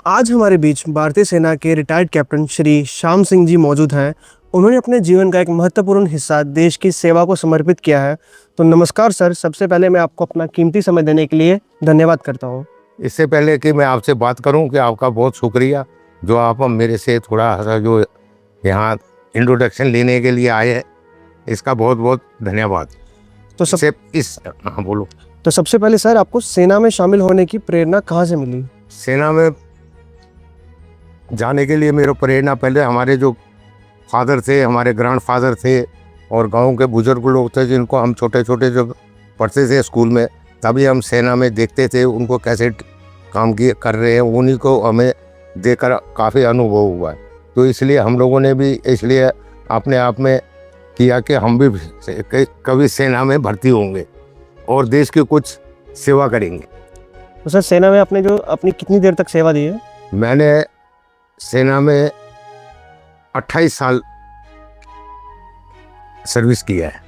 आज हमारे बीच भारतीय सेना के रिटायर्ड कैप्टन श्री श्याम सिंह जी मौजूद हैं। उन्होंने अपने जीवन का एक महत्वपूर्ण हिस्सा देश की सेवा को समर्पित किया है। तो नमस्कार सर, सबसे पहले मैं आपको अपना कीमती समय देने के लिए धन्यवाद करता हूँ। इससे पहले कि मैं आपसे बात करूं कि आपका बहुत शुक्रिया जो आप मेरे से थोड़ा सा जो यहाँ इंट्रोडक्शन लेने के लिए आए हैं, इसका बहुत बहुत धन्यवाद। तो हाँ बोलो। तो सबसे पहले सर, आपको सेना में शामिल होने की प्रेरणा कहाँ से मिली? सेना में जाने के लिए मेरा प्रेरणा पहले हमारे जो फादर थे, हमारे ग्रैंड फादर थे और गांव के बुजुर्ग लोग थे जिनको हम छोटे छोटे जब पढ़ते थे स्कूल में, तभी हम सेना में देखते थे उनको कैसे काम कर रहे हैं, उन्हीं को हमें देखकर काफ़ी अनुभव हुआ है। तो इसलिए हम लोगों ने भी इसलिए अपने आप में किया कि हम भी कभी सेना में भर्ती होंगे और देश की कुछ सेवा करेंगे। तो सर, सेना में आपने जो अपनी कितनी देर तक सेवा दी है? मैंने सेना में 28 साल सर्विस किया है।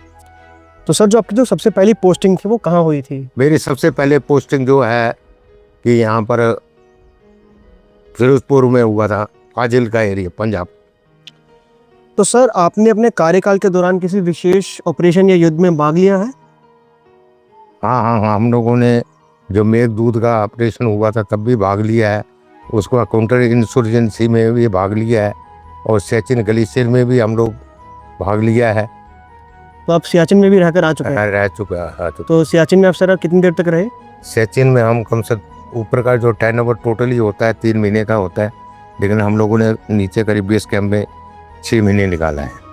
तो सर, जो आपकी जो सबसे पहली पोस्टिंग थी वो कहाँ हुई थी? मेरी सबसे पहले पोस्टिंग जो है कि यहाँ पर फिरोजपुर में हुआ था, फाजिल का एरिया, पंजाब। तो सर, आपने अपने कार्यकाल के दौरान किसी विशेष ऑपरेशन या युद्ध में भाग लिया है? हाँ, हम लोगों ने जो मेघदूत का ऑपरेशन हुआ था तब भी भाग लिया है, उसको काउंटर इंसर्जेंसी में भी भाग लिया है और सियाचिन ग्लेशियर में भी हम लोग भाग लिया है। तो आप सियाचिन में भी रहकर आ चुके हैं? रह चुका है। तो सियाचिन में आप सर कितनी देर तक रहे? सियाचिन में हम कम से ऊपर का जो टर्न ओवर टोटली होता है 3 महीने का होता है, लेकिन हम लोगों ने नीचे करीब बेस कैंप में 6 महीने निकाला है।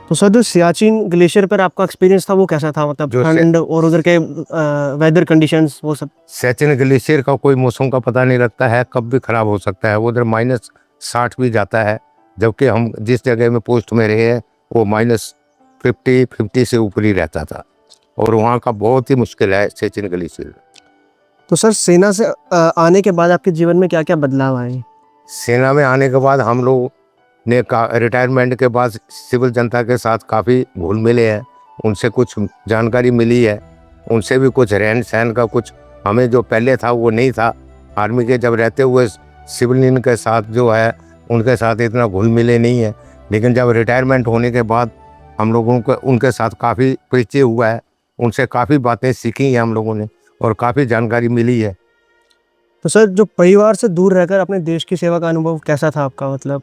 तो सर, जो सियाचिन ग्लेशियर पर आपका एक्सपीरियंस था वो कैसा था? मतलब ठंड और उधर के वेदर कंडीशंस वो सब? सियाचिन ग्लेशियर का कोई मौसम का पता नहीं लगता है, कब भी खराब हो सकता है। उधर -60 भी जाता है, जबकि हम जिस जगह में पोस्ट में रहे हैं वो -50 से ऊपर ही रहता था और वहाँ का बहुत ही मुश्किल है सियाचिन ग्लेशियर। तो सर, सेना से आने के बाद आपके जीवन में क्या क्या बदलाव आए? सेना में आने के बाद हम लोग ने रिटायरमेंट के बाद सिविल जनता के साथ काफ़ी घुल मिले हैं, उनसे कुछ जानकारी मिली है, उनसे भी कुछ रहन सहन का कुछ हमें जो पहले था वो नहीं था। आर्मी के जब रहते हुए सिविलियन के साथ जो है उनके साथ इतना घुल मिले नहीं है, लेकिन जब रिटायरमेंट होने के बाद हम लोगों को उनके साथ काफ़ी परिचय हुआ है, उनसे काफ़ी बातें सीखी हैं हम लोगों ने और काफ़ी जानकारी मिली है। तो सर, जो परिवार से दूर रहकर अपने देश की सेवा का अनुभव कैसा था आपका? मतलब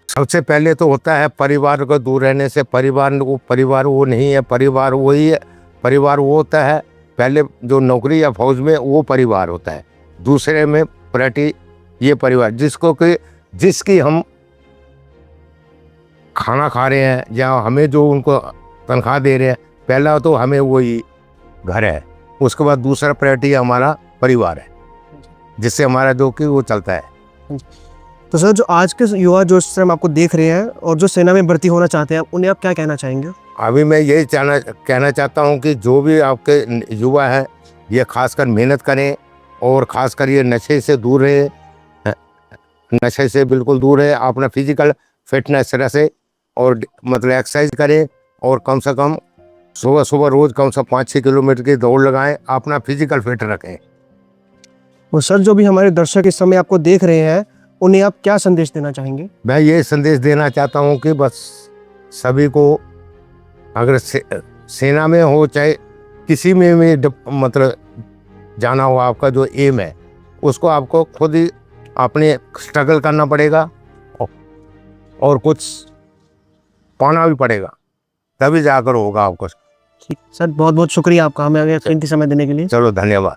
सबसे पहले तो होता है परिवार को दूर रहने से, परिवार वो नहीं है, परिवार वही है। परिवार वो होता है पहले जो नौकरी या फौज में वो परिवार होता है, दूसरे में प्रायोरिटी ये परिवार जिसकी हम खाना खा रहे हैं या हमें जो उनको तनख्वाह दे रहे हैं, पहला तो हमें वही घर है, उसके बाद दूसरा प्रायोरिटी हमारा परिवार है जिससे हमारा जो कि वो चलता है। तो सर, जो आज के युवा जो इस समय आपको देख रहे हैं और जो सेना में भर्ती होना चाहते हैं, उन्हें आप क्या कहना चाहेंगे? अभी मैं यही कहना चाहता हूँ कि जो भी आपके युवा हैं ये खासकर मेहनत करें और खासकर ये नशे से दूर रहे, नशे से बिल्कुल दूर रहे, अपना फिजिकल फिटनेस रखे और मतलब एक्सरसाइज करें और कम से कम सुबह रोज़ कम से 5-6 किलोमीटर की दौड़ लगाएं, अपना फिजिकल फिट रखें। और सर, जो भी हमारे दर्शक इस समय आपको देख रहे हैं, उन्हें आप क्या संदेश देना चाहेंगे? मैं ये संदेश देना चाहता हूँ कि बस सभी को अगर सेना में हो चाहे किसी में भी मतलब जाना हो, आपका जो एम है उसको आपको खुद ही अपने स्ट्रगल करना पड़ेगा और कुछ पाना भी पड़ेगा, तभी जाकर होगा आपको। ठीक सर, बहुत बहुत शुक्रिया आपका हमें कीमती समय देने के लिए। चलो धन्यवाद।